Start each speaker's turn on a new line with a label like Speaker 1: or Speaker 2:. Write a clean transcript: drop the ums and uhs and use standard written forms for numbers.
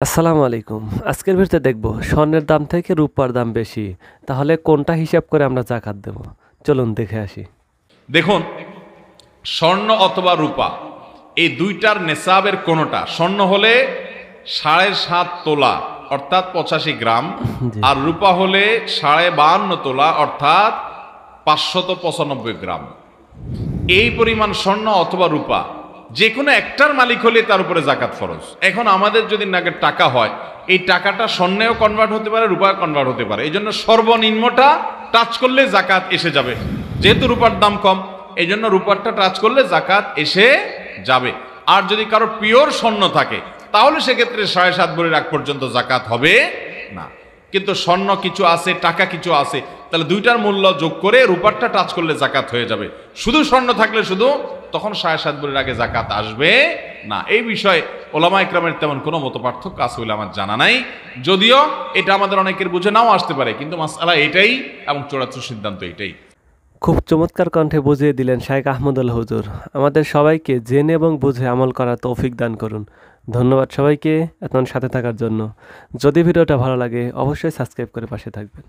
Speaker 1: আসসালামু আলাইকুম। আজকের ভিডিওতে দেখব স্বর্ণের দাম থেকে রূপার দাম বেশি। তাহলে কোনটা হিসাব করে আমরা যাকাত দেব? চলুন দেখে আসি।
Speaker 2: দেখুন, স্বর্ণ অথবা রূপা এই দুইটার নেসাবের কোনোটা স্বর্ণ হলে 7.5 তোলা অর্থাৎ 85 গ্রাম,
Speaker 1: জি।
Speaker 2: আর রূপা হলে 52.5 তোলা অর্থাৎ 595 গ্রাম। এই পরিমাণ স্বর্ণ অথবা রূপা যে কোনো একটার মালিক হলে তার উপরে জাকাত ফরজ। এখন আমাদের যদি নাগের টাকা হয়, এই টাকাটা স্বর্ণেও কনভার্ট হতে পারে, রূপায় কনভার্ট হতে পারে। এই জন্য সর্বনিম্নটা টাচ করলে জাকাত এসে যাবে। যেহেতু রূপার দাম কম, এই জন্য রূপারটা টাচ করলে জাকাত এসে যাবে। আর যদি কারো পিওর স্বর্ণ থাকে তাহলে সেক্ষেত্রে 7.5 ভরি রাখ পর্যন্ত জাকাত হবে না। কিন্তু স্বর্ণ কিছু আছে, টাকা কিছু আছে, তাহলে দুইটার মূল্য যোগ করে রূপারটা টাচ করলে জাকাত হয়ে যাবে। শুধু স্বর্ণ থাকলে শুধু তখন 7.5 ভরির আগে জাকাত আসবে না। এই বিষয়ে ওলামা ইকরামের তেমন কোনো মত পার্থক্য আছে বলে আমার জানা নাই, যদিও এটা আমাদের অনেকের বুঝে নাও আসতে পারে, কিন্তু মাসআলা এটাই এবং চূড়ান্ত সিদ্ধান্ত এটাই।
Speaker 1: খুব চমৎকার কণ্ঠে বুঝিয়ে দিলেন শাইখ আহমদুল হুজুর। আমাদের সবাইকে জেনে এবং বুঝে আমল করার তৌফিক দান করুন। ধন্যবাদ সবাইকে এতক্ষণ সাথে থাকার জন্য। যদি ভিডিওটা ভালো লাগে অবশ্যই সাবস্ক্রাইব করে পাশে থাকবেন।